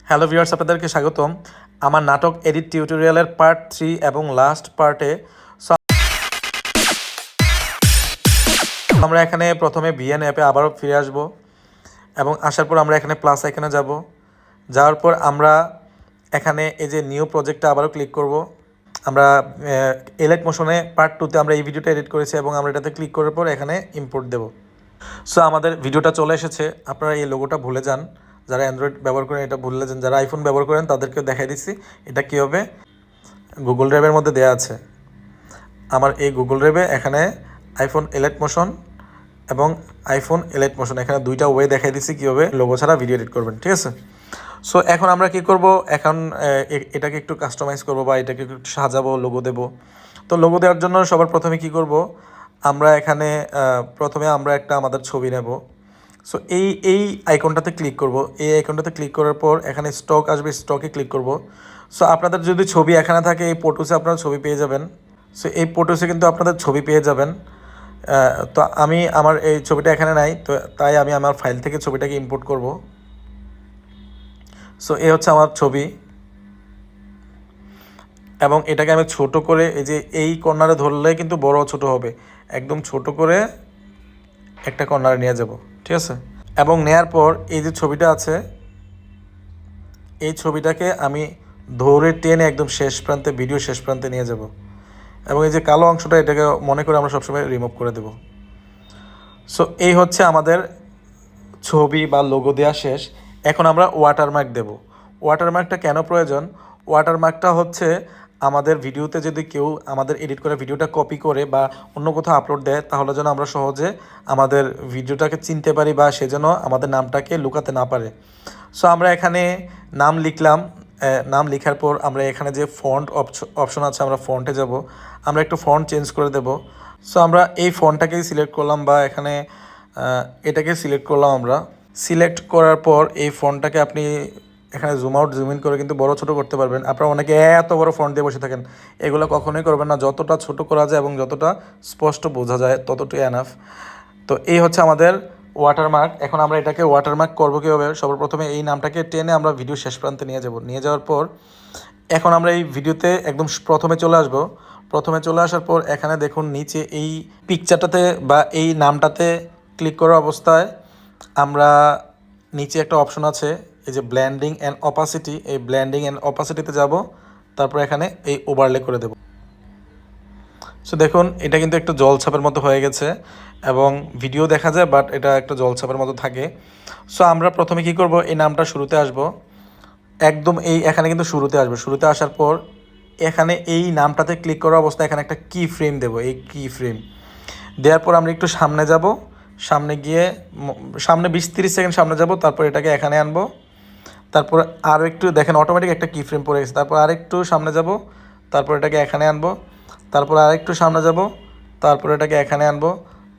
Hello viewers, আপনাদেরকে স্বাগতম আমার নাটক এডিট টিউটোরিয়ালের পার্ট 3 এবং লাস্ট পার্টে। সো আমরা এখানে প্রথমে ভিএন অ্যাপে আবারও ফিরে আসব এবং আসার পর আমরা এখানে প্লাস আইকনে যাব। যাওয়ার পর আমরা এখানে এই যে নিউ প্রজেক্টটা আবারও ক্লিক করব। আমরা এলাইট মোশনে পার্ট 2তে আমরা এই ভিডিওটা এডিট করেছি এবং আমরা এটাতে ক্লিক করার পর এখানে ইম্পোর্ট দেব। সো আমাদের ভিডিওটা চলে এসেছে। আপনারা এই লোগোটা ভুলে যান, যারা অ্যান্ড্রয়েড ব্যবহার করেন এটা ভুলে যান, যারা আইফোন ব্যবহার করেন তাদেরকেও দেখাই দিচ্ছি এটা কী হবে। গুগল ড্রাইভের মধ্যে দেওয়া আছে আমার এই গুগল ড্রাইভে, এখানে আইফোন এলাইট মোশন এবং আইফোন এলাইট মোশন, এখানে দুইটা ওয়ে দেখাই দিচ্ছি কীভাবে লোগো ছাড়া ভিডিও এডিট করবেন, ঠিক আছে। সো এখন আমরা কি করব, এখন এটাকে একটু কাস্টমাইজ করব বা এটাকে একটু সাজাবো, লোগো দেব। তো লোগো দেওয়ার জন্য সবার প্রথমে কি করব, আমরা এখানে প্রথমে আমরা একটা আমাদের ছবি নেব। সো এই আইকনটাতে ক্লিক করব। এই আইকনটাতে ক্লিক করার পর এখানে স্টক আসবে, স্টকে ক্লিক করব। সো আপনাদের যদি ছবি এখানে থাকে এই পোটোসে আপনারা ছবি পেয়ে যাবেন। সো এই পোটোসে কিন্তু আপনাদের ছবি পেয়ে যাবেন। তো আমি আমার এই ছবিটা এখানে নাই, তো তাই আমি আমার ফাইল থেকে ছবিটাকে ইম্পোর্ট করব। সো এই হচ্ছে আমার ছবি এবং এটাকে আমি ছোট করে এই যে এই কর্নারে ধরলে কিন্তু বড় ছোট হবে, একদম ছোট করে একটা কর্নারে নিয়ে যাব, ঠিক আছে। এবং নেয়ার পর এই যে ছবিটা আছে এই ছবিটাকে আমি ধরে টেনে একদম শেষ প্রান্তে, ভিডিও শেষ প্রান্তে নিয়ে যাব এবং এই যে কালো অংশটা এটাকে মনে করে আমরা সবসময় রিমুভ করে দেব। সো এই হচ্ছে আমাদের ছবি বা লোগো দেওয়া শেষ। এখন আমরা ওয়াটারমার্ক দেব। ওয়াটারমার্কটা কেন প্রয়োজন? ওয়াটারমার্কটা হচ্ছে আমাদের ভিডিওতে যদি কেউ আমাদের এডিট করা ভিডিওটা কপি করে বা অন্য কোথাও আপলোড দেয়, তাহলে যেন আমরা সহজে আমাদের ভিডিওটাকে চিনতে পারি বা সে যেন আমাদের নামটাকে লুকাতে না পারে। সো আমরা এখানে নাম লিখলাম। নাম লেখার পর আমরা এখানে যে ফন্ট অপশন আছে আমরা ফন্টে যাব, আমরা একটু ফন্ট চেঞ্জ করে দেব। সো আমরা এই ফন্টটাকেই সিলেক্ট করলাম বা এখানে এটাকে সিলেক্ট করলাম। আমরা সিলেক্ট করার পর এই ফন্টটাকে আপনি এখানে জুম আউট জুম ইন করে কিন্তু বড় ছোট করতে পারবেন। আপনারা অনেকে এত বড় ফন্ট দিয়ে বসে থাকেন, এগুলো কখনোই করবেন না। যতটা ছোট করা যায় এবং যতটা স্পষ্ট বোঝা যায় ততটাই এনাফ। তো এই হচ্ছে আমাদের ওয়াটারমার্ক। এখন আমরা এটাকে ওয়াটারমার্ক করবো কীভাবে? সর্বপ্রথমে এই নামটাকে টেনে আমরা ভিডিও শেষ প্রান্তে নিয়ে যাব। নিয়ে যাওয়ার পর এখন আমরা এই ভিডিওতে একদম প্রথমে চলে আসব। প্রথমে চলে আসার পর এখানে দেখুন নিচে এই পিকচারটাতে বা এই নামটাতে ক্লিক করার অবস্থায় আমরা নিচে একটা অপশন আছে এই যে ব্ল্যান্ডিং অ্যান্ড অপাসিটি, এই ব্ল্যান্ডিং অ্যান্ড অপাসিটিতে যাব। তারপর এখানে এই ওভারলে করে দেব। সো দেখুন এটা কিন্তু একটা জলছাপের মতো হয়ে গেছে এবং ভিডিও দেখা যায়, বাট এটা একটা জলছাপের মতো থাকে। সো আমরা প্রথমে কি করব, এই নামটা শুরুতে আসব, একদম এই এখানে কিন্তু শুরুতে আসবে। শুরুতে আসার পর এখানে এই নামটাতে ক্লিক করার অবস্থায় এখানে একটা কি ফ্রেম দেব। এই কি ফ্রেম দেওয়ার পর আমরা একটু সামনে যাব, সামনে গিয়ে সামনে 20-30 সেকেন্ড সামনে যাব। তারপর এটাকে এখানে আনবো। তারপর আরও একটু দেখেন অটোমেটিক একটা কি ফ্রেম পড়ে গেছে। তারপর আরেকটু সামনে যাব, তারপর এটাকে এখানে আনবো। তারপর আরেকটু সামনে যাব, তারপর এটাকে এখানে আনবো।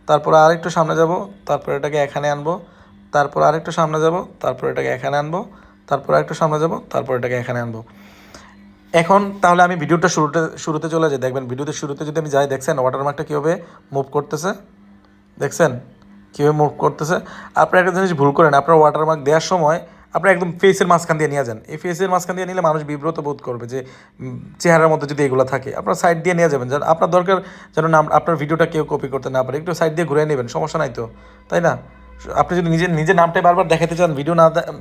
তারপর আরেকটু সামনে যাব, তারপর এটাকে এখানে আনবো। তারপর আরেকটু সামনে যাব, তারপর এটাকে এখানে আনবো। তারপর আরেকটু সামনে যাব, তারপর এটাকে এখানে আনবো। এখন তাহলে আমি ভিডিওটা শুরুতে চলে যাই। দেখবেন ভিডিওতে শুরুতে যদি আমি যাই, দেখছেন ওয়াটারমার্কটা কীভাবে মুভ করতেছে, দেখছেন কীভাবে মুভ করতেছে। আপনারা একটা জিনিস ভুল করেন, আপনার ওয়াটারমার্ক দেওয়ার সময় আপনারা একদম ফেসের মাঝখান দিয়ে নিয়ে যান। এই ফেসের মাঝখান দিয়ে নিলে মানুষ বিব্রত বোধ করবে যে চেহারার মধ্যে যদি এগুলো থাকে। আপনার সাইড দিয়ে নিয়ে যাবেন, যেন আপনার দরকার যেন নাম আপনার ভিডিওটা কেউ কপি করতে না পারে। একটু সাইড দিয়ে ঘুরে নেবেন, সমস্যা নাই তো, তাই না? আপনি যদি নিজের নামটাই বারবার দেখাতে চান,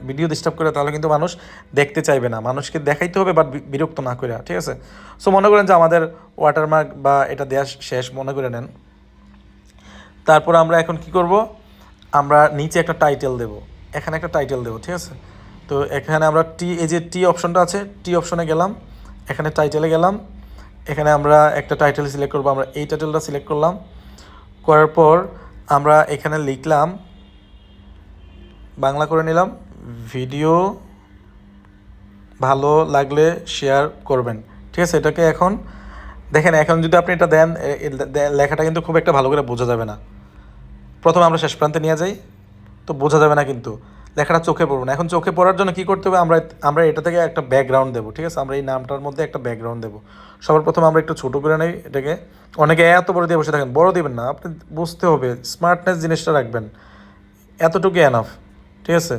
ভিডিও ডিস্টার্ব করে, তাহলে কিন্তু মানুষ দেখতে চাইবে না। মানুষকে দেখাইতে হবে বাট বিরক্ত না করে, ঠিক আছে। সো মনে করেন যে আমাদের ওয়াটারমার্ক বা এটা দেওয়া শেষ মনে করে নেন। তারপর আমরা এখন কি করব, আমরা নিচে একটা টাইটেল দেব, এখানে একটা টাইটেল দেব, ঠিক আছে। তো এখানে আমরা এই যে টি অপশনটা আছে, টি অপশনে গেলাম, এখানে টাইটেলে গেলাম, এখানে আমরা একটা টাইটেল সিলেক্ট করব। আমরা এই টাইটেলটা সিলেক্ট করলাম, করার পর আমরা এখানে লিখলাম, বাংলা করে নিলাম, ভিডিও ভালো লাগলে শেয়ার করবেন, ঠিক আছে। এটাকে এখন দেখেন, এখন যদি আপনি এটা দেন লেখাটা কিন্তু খুব একটা ভালো করে বোঝা যাবে না। প্রথমে আমরা শেষ প্রান্তে নিয়ে যাই, তো বোঝা যাবে না, কিন্তু লেখাটা চোখে পড়বে না। এখন চোখে পড়ার জন্য কী করতে হবে, আমরা এটা থেকে একটা ব্যাকগ্রাউন্ড দেবো, ঠিক আছে। আমরা এই নামটার মধ্যে একটা ব্যাকগ্রাউন্ড দেবো। সবার প্রথমে আমরা একটু ছোটো করে নেই এটাকে। অনেকে এত বড় দিয়ে বসে থাকেন, বড় দিবেন না, আপনি বুঝতে হবে, স্মার্টনেস জিনিসটা রাখবেন, এতটুকু এনাফ, ঠিক আছে।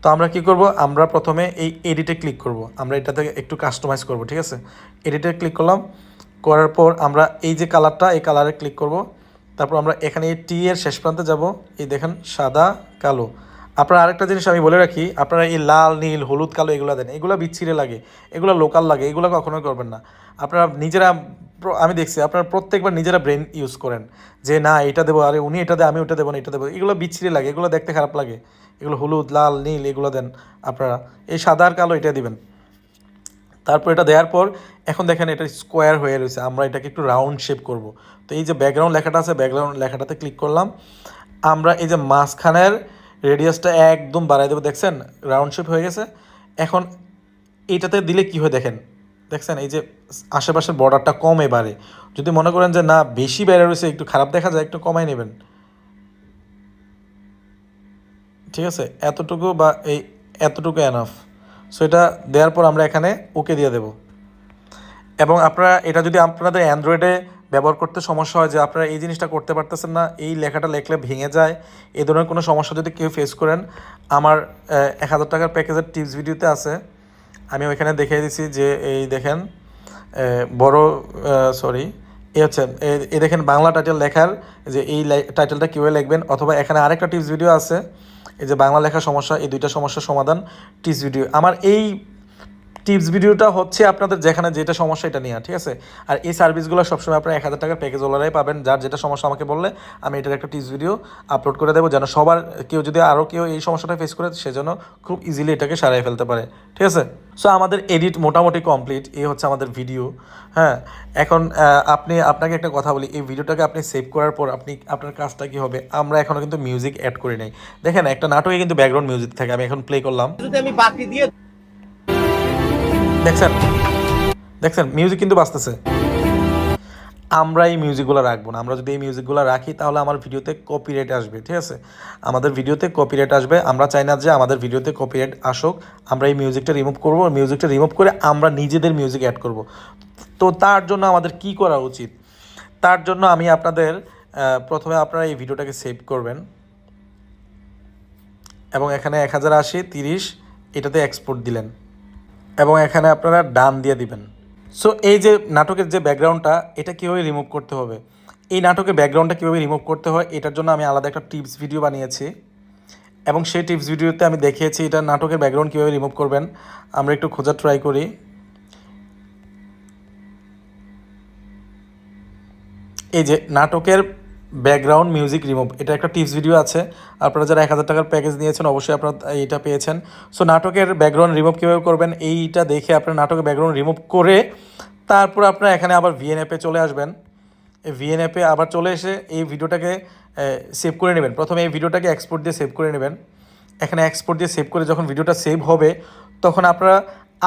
তো আমরা কি করব, আমরা প্রথমে এই এডিটে ক্লিক করব, আমরা এটাতে একটু কাস্টমাইজ করব, ঠিক আছে। এডিটে ক্লিক করলাম, করার পর আমরা এই যে কালারটা, এই কালারে ক্লিক করব। তারপর আমরা এখানে এই টি এর শেষ প্রান্তে যাব, এই দেখেন সাদা কালো। আপনারা আরেকটা জিনিস আমি বলে রাখি, আপনারা এই লাল নীল হলুদ কালো এগুলো দেন, এগুলো বিচ্ছিরে লাগে, এগুলো লোকাল লাগে, এগুলো কখনোই করবেন না। আপনারা নিজেরা, আমি দেখছি আপনারা প্রত্যেকবার নিজেরা ব্রেন ইউজ করেন যে না এটা দেবো, আরে উনি এটা দেয় আমি ওটা দেবো না, এটা দেবো, এগুলো বিচ্ছিরি লাগে, এগুলো দেখতে খারাপ লাগে। এগুলো হলুদ লাল নীল এগুলো দেন আপনারা, এই সাদা আর কালো এটা দিবেন। তারপর এটা দেওয়ার পর এখন দেখেন এটা স্কোয়ার হয়ে রয়েছে, আমরা এটাকে একটু রাউন্ড শেপ করব। তো এই যে ব্যাকগ্রাউন্ড লেখাটা আছে, ব্যাকগ্রাউন্ড লেখাটাতে ক্লিক করলাম, আমরা এই যে মাঝখানের রেডিয়াসটা একদম বাড়াই দেবো, দেখছেন রাউন্ড শেপ হয়ে গেছে। এখন এইটাতে দিলে কি হয় দেখেন, দেখছেন এই যে আশেপাশের বর্ডারটা কমে বাড়ে। যদি মনে করেন যে না বেশি বেড়ে রয়েছে, একটু খারাপ দেখা যায়, একটু কমাই নেবেন, ঠিক আছে। এতটুকু বা এই এতটুকু এনাফ। সো এটা দেওয়ার পর আমরা এখানে ওকে দিয়ে দেব। এবং আপনারা এটা যদি আপনাদের অ্যান্ড্রয়েডে ব্যবহার করতে সমস্যা হয়, যে আপনারা এই জিনিসটা করতে পারতেছেন না, এই লেখাটা লেখলে ভেঙে যায়, এই ধরনের কোনো সমস্যা যদি কেউ ফেস করেন, আমার 1000 টাকার প্যাকেজের টিপস ভিডিওতে আছে, আমি ওইখানে দেখিয়ে দিচ্ছি যে এই দেখেন বড় সরি এ হচ্ছে এই দেখেন বাংলা টাইটেল লেখার, যে এই টাইটেলটা কীভাবে লিখবেন, অথবা এখানে আরেকটা টিপস ভিডিও আছে, এই যে বাংলা লেখার সমস্যা, এই দুইটা সমস্যার সমাধান টিপস ভিডিও। আমার এই টিপস ভিডিওটা হচ্ছে আপনাদের যেখানে যেটা সমস্যা এটা নিয়ে, ঠিক আছে। আর এই সার্ভিসগুলো সবসময় আপনার 1000 টাকার প্যাকেজ ওলারাই পাবেন, যার যেটা সমস্যা আমাকে বললে আমি এটার একটা টিপস ভিডিও আপলোড করে দেবো, যেন সবার কেউ যদি আরও কেউ এই সমস্যাটা ফেস করে সেজন্য খুব ইজিলি এটাকে সারাই ফেলতে পারে, ঠিক আছে। সো আমাদের এডিট মোটামুটি কমপ্লিট, এই হচ্ছে আমাদের ভিডিও। হ্যাঁ, এখন আপনাকে একটা কথা বলি, এই ভিডিওটাকে আপনি সেভ করার পর আপনার কাজটা কী হবে, আমরা এখনও কিন্তু মিউজিক অ্যাড করি নাই। দেখেন একটা নাটকে কিন্তু ব্যাকগ্রাউন্ড মিউজিক থাকে, আমি এখন প্লে করলাম, যদি আমি বাকি দিয়ে দেখছেন দেখছেন মিউজিক কিন্তু বাজতেছে। আমরা এই মিউজিকগুলো রাখবো না, আমরা যদি এই মিউজিকগুলো রাখি তাহলে আমার ভিডিওতে কপিরাইট আসবে, ঠিক আছে। আমাদের ভিডিওতে কপিরাইট আসবে, আমরা চাই না যে আমাদের ভিডিওতে কপিরাইট আসুক। আমরা এই মিউজিকটা রিমুভ করব, মিউজিকটা রিমুভ করে আমরা নিজেদের মিউজিক অ্যাড করব। তো তার জন্য আমাদের কি করা উচিত, তার জন্য আমি আপনাদের প্রথমে আপনারা এই ভিডিওটাকে সেভ করবেন এবং এখানে 1080 30 এটাতে এক্সপোর্ট দিলেন এবং এখানে আপনারা ডান দিয়ে দিবেন। সো এই যে নাটকের যে ব্যাকগ্রাউন্ডটা, এটা কীভাবে রিমুভ করতে হবে, এই নাটকের ব্যাকগ্রাউন্ডটা কীভাবে রিমুভ করতে হয়, এটার জন্য আমি আলাদা একটা টিপস ভিডিও বানিয়েছি এবং সেই টিপস ভিডিওতে আমি দেখিয়েছি এটা নাটকের ব্যাকগ্রাউন্ড কীভাবে রিমুভ করবেন। আমরা একটু খোঁজার ট্রাই করি। এই যে নাটকের ব্যাকগ্রাউন্ড মিউজিক রিমুভ, এটা একটা টিপস ভিডিও আছে। আপনারা যারা 1000 টাকার প্যাকেজ নিয়েছেন অবশ্যই আপনারা এইটা পেয়েছেন। সো নাটকের ব্যাকগ্রাউন্ড রিমুভ কীভাবে করবেন, এইটা দেখে আপনার নাটকের ব্যাকগ্রাউন্ড রিমুভ করে তারপর আপনারা এখানে আবার ভিএন অ্যাপে চলে আসবেন। এই ভিএন অ্যাপে আবার চলে এসে এই ভিডিওটাকে সেভ করে নেবেন। প্রথমে এই ভিডিওটাকে এক্সপোর্ট দিয়ে সেভ করে নেবেন। এখানে এক্সপোর্ট দিয়ে সেভ করে যখন ভিডিওটা সেভ হবে তখন আপনারা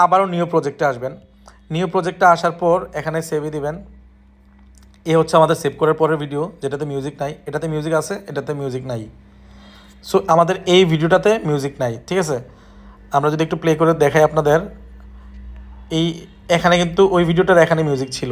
আবারও নিউ প্রজেক্টে আসবেন। নিউ প্রজেক্টে আসার পর এখানে সেভে দিবেন। এ হচ্ছে আমাদের সেভ করার পরের ভিডিও, যেটাতে মিউজিক নাই, এটাতে মিউজিক আছে, এটাতে মিউজিক নাই। সো আমাদের এই ভিডিওটাতে মিউজিক নাই, ঠিক আছে। আমরা যদি একটু প্লে করে দেখাই আপনাদের, এই এখানে কিন্তু ওই ভিডিওটার এখানে মিউজিক ছিল।